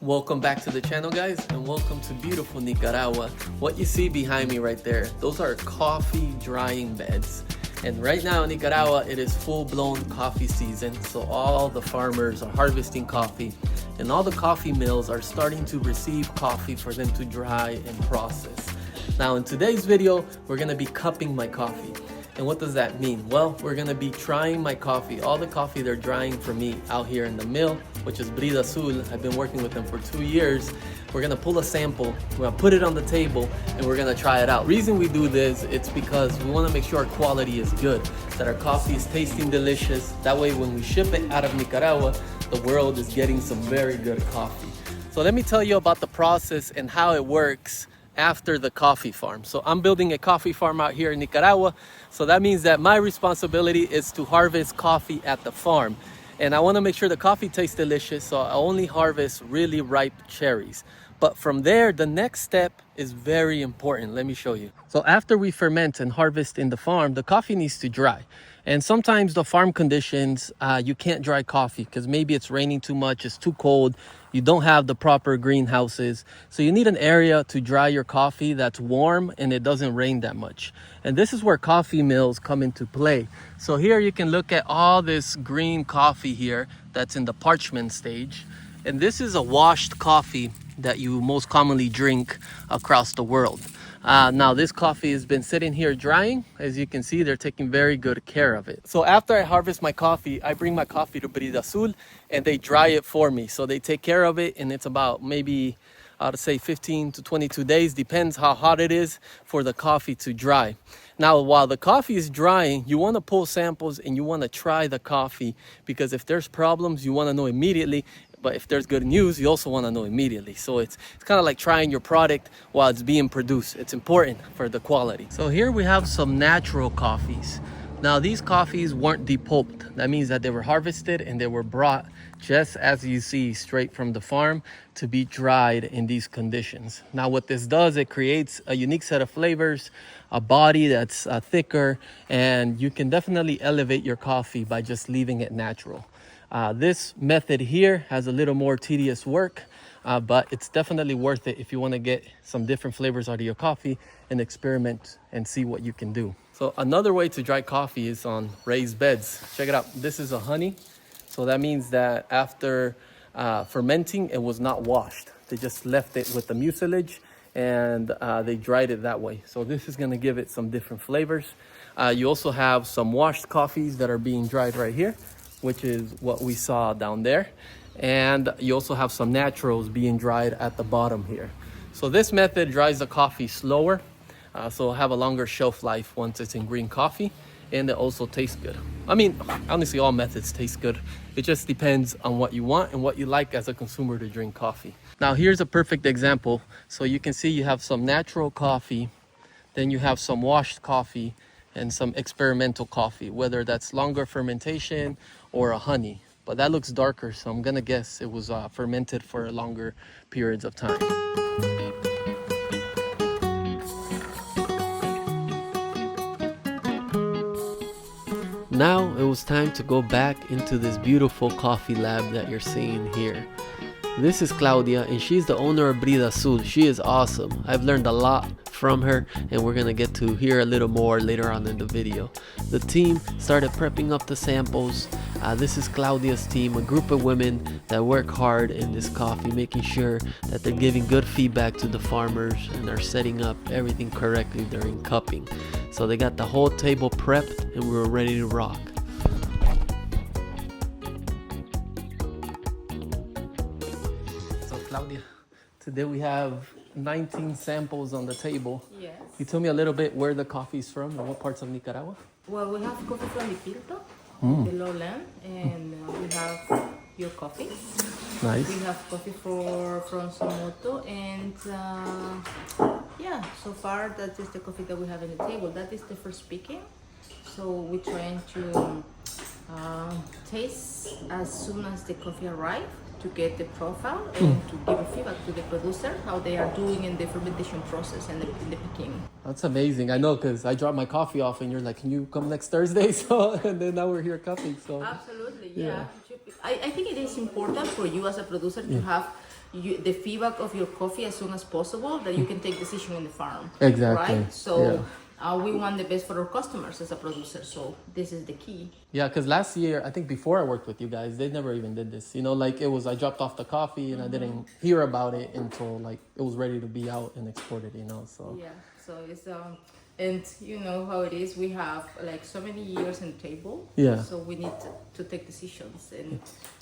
Welcome back to the channel, guys, and welcome to beautiful Nicaragua. What you see behind me right there, those are coffee drying beds. And right now in Nicaragua, it is full-blown coffee season, so all the farmers are harvesting coffee, and all the coffee mills are starting to receive coffee for them to dry and process. Now in today's video, we're gonna be cupping my coffee. And what does that mean? Well, we're gonna be trying my coffee, all the coffee they're drying for me out here in the mill, which is Bridazul. I've been working with them for 2 years. We're gonna pull a sample, we're gonna put it on the table, and we're gonna try it out. Reason we do this, it's because we wanna make sure our quality is good, that our coffee is tasting delicious. That way when we ship it out of Nicaragua, the world is getting some very good coffee. So let me tell you about the process and how it works after the coffee farm. So I'm building a coffee farm out here in Nicaragua. So that means that my responsibility is to harvest coffee at the farm. And I want to make sure the coffee tastes delicious, so I only harvest really ripe cherries. But from there, the next step is very important. Let me show you. So after we ferment and harvest in the farm, the coffee needs to dry. And sometimes the farm conditions, you can't dry coffee because maybe it's raining too much, it's too cold, you don't have the proper greenhouses. So you need an area to dry your coffee that's warm and it doesn't rain that much. And this is where coffee mills come into play. So here you can look at all this green coffee here that's in the parchment stage. And this is a washed coffee that you most commonly drink across the world. Now this coffee has been sitting here drying. As you can see, they're taking very good care of it. So after I harvest my coffee, I bring my coffee to Bridazul and they dry it for me. So they take care of it, and it's about maybe, I'd say 15 to 22 days, depends how hot it is, for the coffee to dry. Now, while the coffee is drying, you want to pull samples and you want to try the coffee, because if there's problems, you want to know immediately. But if there's good news, you also want to know immediately. So it's kind of like trying your product while it's being produced. It's important for the quality. So here we have some natural coffees. Now these coffees weren't depulped. That means that they were harvested and they were brought, just as you see, straight from the farm to be dried in these conditions. Now what this does, it creates a unique set of flavors, a body that's thicker, and you can definitely elevate your coffee by just leaving it natural. This method here has a little more tedious work, but it's definitely worth it if you want to get some different flavors out of your coffee and experiment and see what you can do. So another way to dry coffee is on raised beds. Check it out. This is a honey. So that means that after fermenting, it was not washed. They just left it with the mucilage and they dried it that way. So this is going to give it some different flavors. You also have some washed coffees that are being dried right here, which is what we saw down there. And you also have some naturals being dried at the bottom here. So this method dries the coffee slower, so it'll have a longer shelf life once it's in green coffee, and it also tastes good. I mean, honestly, all methods taste good. It just depends on what you want and what you like as a consumer to drink coffee. Now here's a perfect example. So you can see you have some natural coffee, then you have some washed coffee, and some experimental coffee, whether that's longer fermentation or a honey. But that looks darker, so I'm gonna guess it was fermented for longer periods of time. Now it was time to go back into this beautiful coffee lab that you're seeing here. This is Claudia, and she's the owner of Bridazul. She is awesome. I've learned a lot from her, and we're gonna get to hear a little more later on in the video. The team started prepping up the samples. This is Claudia's team, a group of women that work hard in this coffee, making sure that they're giving good feedback to the farmers and are setting up everything correctly during cupping. So they got the whole table prepped and we were ready to rock. So Claudia, today we have 19 samples on the table. Yes. You tell me a little bit where the coffee's from and what parts of Nicaragua? Well, we have coffee from the Pilto, the lowland, and we have your coffee. Nice. We have coffee from Somoto, and yeah, so far that is the coffee that we have in the table. That is the first picking. So we're trying to taste as soon as the coffee arrives, to get the profile and to give a feedback to the producer how they are doing in the fermentation process and in the picking. That's amazing. I know, because I dropped my coffee off and you're like, can you come next Thursday? So, and then now we're here cupping. So absolutely, yeah. I think it is important for you as a producer to have the feedback of your coffee as soon as possible, that you can take decision in the farm. Exactly. Right? So we want the best for our customers as a producer. So this is the key. Yeah, because last year, I think before I worked with you guys, they never even did this. You know, like it was, I dropped off the coffee and I didn't hear about it until like it was ready to be out and exported, you know, so. Yeah, so it's, and you know how it is, we have like so many years in the table. Yeah. So we need to take decisions.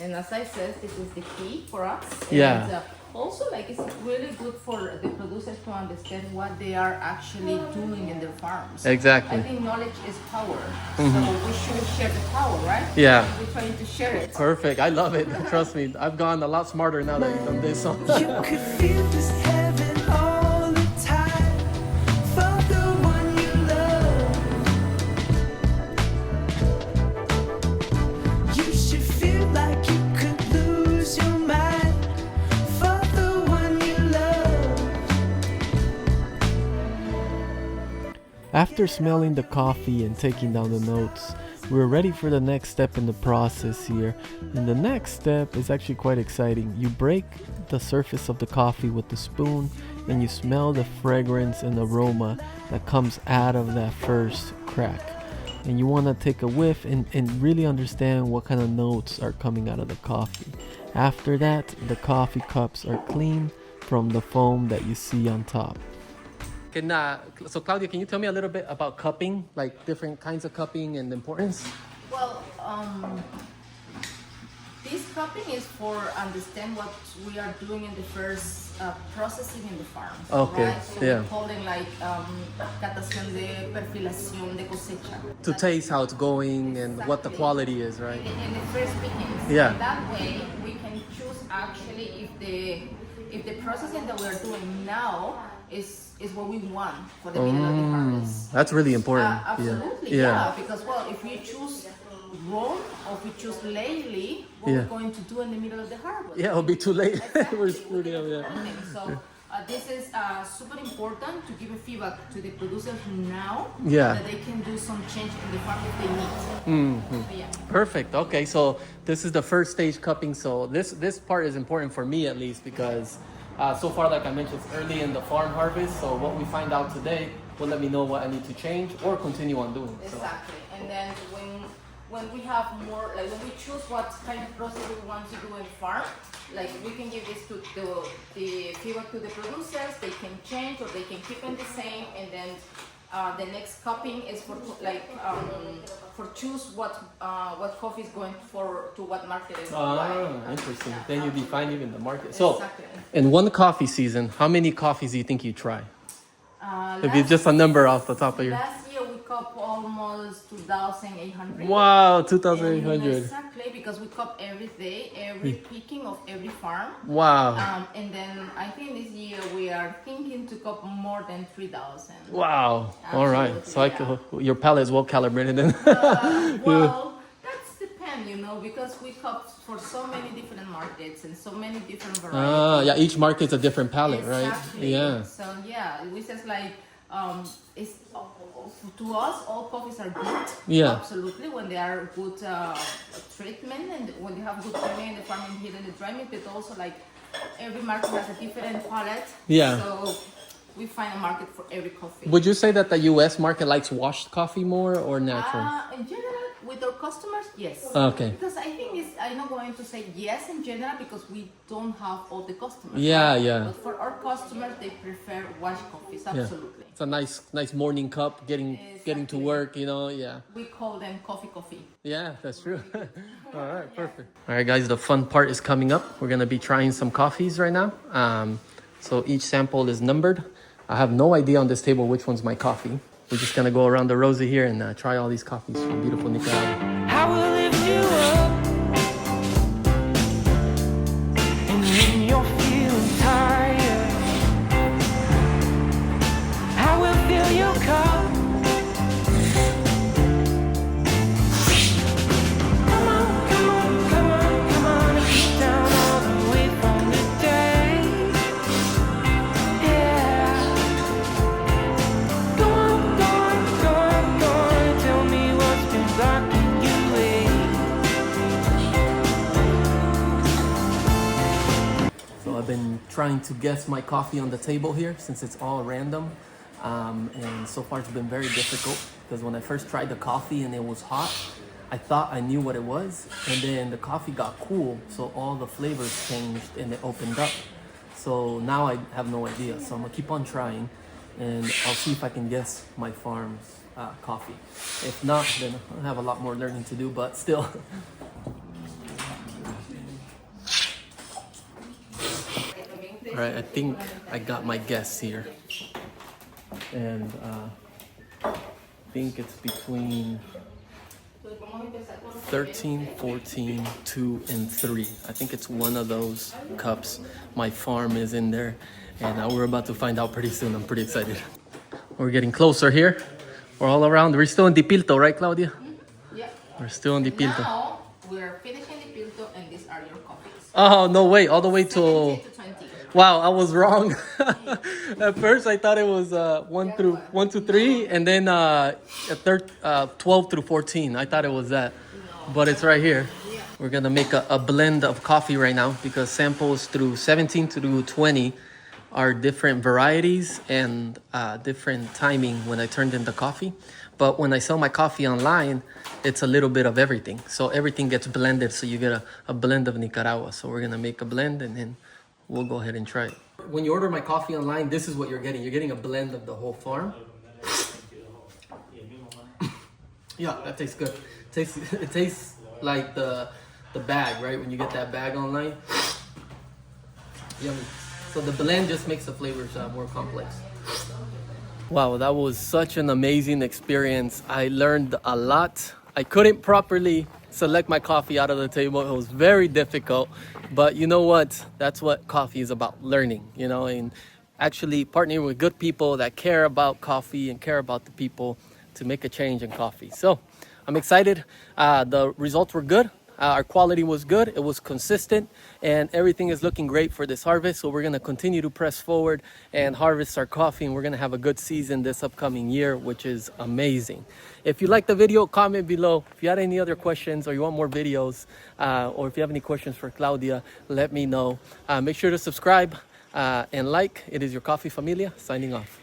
And as I said, this is the key for us. Yeah. And, also, like, it's really good for the producers to understand what they are actually doing in their farms. Exactly. I think knowledge is power. So we should share the power, right? Yeah. We're trying to share it. Perfect. I love it. Trust me. I've gone a lot smarter now that you've done this. So. You could feel this heaven all the time for the one you love. You should feel like you could lose your mind for the one you love. After smelling the coffee and taking down the notes, we're ready for the next step in the process here. And the next step is actually quite exciting. You break the surface of the coffee with the spoon and you smell the fragrance and aroma that comes out of that first crack. And you want to take a whiff and really understand what kind of notes are coming out of the coffee. After that, the coffee cups are clean from the foam that you see on top. So Claudia, can you tell me a little bit about cupping, like different kinds of cupping and the importance? Well, this cupping is for understand what we are doing in the first processing in the farm. Okay, Right? So yeah. we're calling like catación de perfilación de cosecha. To taste how it's going and what the quality is, right? In the first pickings. Yeah. And that way we can choose actually if the processing that we are doing now is what we want for the middle of the harvest. That's really important. Absolutely, yeah. Because well, if we choose raw or if we choose lately, what we're going to do in the middle of the harvest. Yeah, it'll be too late. Exactly. We're screwed up, yeah. So this is super important to give a feedback to the producers now, Yeah. that they can do some change in the farm if they need. So, yeah. Perfect. Okay, so this is the first stage cupping. So this part is important for me at least because so far, like I mentioned, it's early in the farm harvest. So what we find out today will let me know what I need to change or continue on doing. So. Exactly. And then when we have more, like when we choose what kind of process we want to do in farm, like we can give this to the feedback to the producers. They can change or they can keep it the same. And then the next cupping is for like for choose what coffee is going for to what market is. Interesting. Then you define even the market. So, Exactly. in one coffee season, how many coffees do you think you try? If it's just a number off the top of your. Last year we cup almost 2,800. Wow, 2,800. Exactly, because we cup every day, every picking of every farm. Wow. And then I think this year we are thinking to cup more than 3,000. Wow. All right. So your palate is well calibrated then. Well, that's depend, because we cup for so many different markets and so many different varieties. Yeah. Each market's a different palate, right? Exactly. Yeah. So yeah, we just like it's to us all coffees are good. Yeah. Absolutely, when they are good treatment and when they have good treatment in the farming here and the dry milk, but also like every market has a different palate. Yeah. So we find a market for every coffee. Would you say that the U.S. market likes washed coffee more or natural? In general, with our customers, yes. Okay. Because I think I'm not going to say yes in general because we don't have all the customers. Yeah, right? yeah. But for our customers, they prefer washed coffees. Absolutely. It's a nice morning cup getting to Exactly. work, yeah. We call them coffee. Yeah, that's true. All right, perfect. All right, guys, the fun part is coming up. We're going to be trying some coffees right now. So each sample is numbered. I have no idea on this table which one's my coffee. We're just going to go around the rosy here and try all these coffees from beautiful Nicaragua. I will lift you up, and when you're feeling tired, I will fill your cup. Come on, come on, come on, come on, and get down all the way from the day. Yeah. Go on, go on, go on, go on, and tell me what's been blocking you away. trying to guess my coffee on the table here since it's all random. And so far it's been very difficult because when I first tried the coffee and it was hot, I thought I knew what it was, and then the coffee got cool, so all the flavors changed and it opened up. So now I have no idea, so I'm gonna keep on trying, and I'll see if I can guess my farm's coffee. If not, then I'll have a lot more learning to do, but still. All right, I think I got my guess here, and I think it's between 13, 14, 2, and 3. I think it's one of those cups. My farm is in there, and we're about to find out pretty soon. I'm pretty excited. We're getting closer here. We're all around. We're still in Dipilto, right, Claudia? Mm-hmm. Yeah. We're still in Dipilto. Now we're finishing Dipilto, and these are your coffees. Oh, no way. All the way to... 17 to 20. Wow, I was wrong. At first, I thought it was 1 to 3, and then 12 through 14. I thought it was that, but it's right here. We're gonna make a blend of coffee right now because samples through 17 through 20 are different varieties and different timing when I turned in the coffee. But when I sell my coffee online, it's a little bit of everything. So everything gets blended, so you get a blend of Nicaragua. So we're gonna make a blend and then we'll go ahead and try it. When you order my coffee online, this is what you're getting. You're getting a blend of the whole farm. Yeah, that tastes good. It tastes like the bag, right? When you get that bag online. Yummy. So the blend just makes the flavors more complex. Wow, that was such an amazing experience. I learned a lot. I couldn't properly select my coffee out of the table. It was very difficult, but you know what? That's what coffee is about, learning, you know, and actually partnering with good people that care about coffee and care about the people to make a change in coffee. So I'm excited. The results were good. Our quality was good. It was consistent, and everything is looking great for this harvest. So we're going to continue to press forward and harvest our coffee, and we're going to have a good season this upcoming year, which is amazing. If you liked the video, comment below. If you had any other questions or you want more videos, or if you have any questions for Claudia, let me know. Make sure to subscribe and like. It is your Coffee Familia signing off.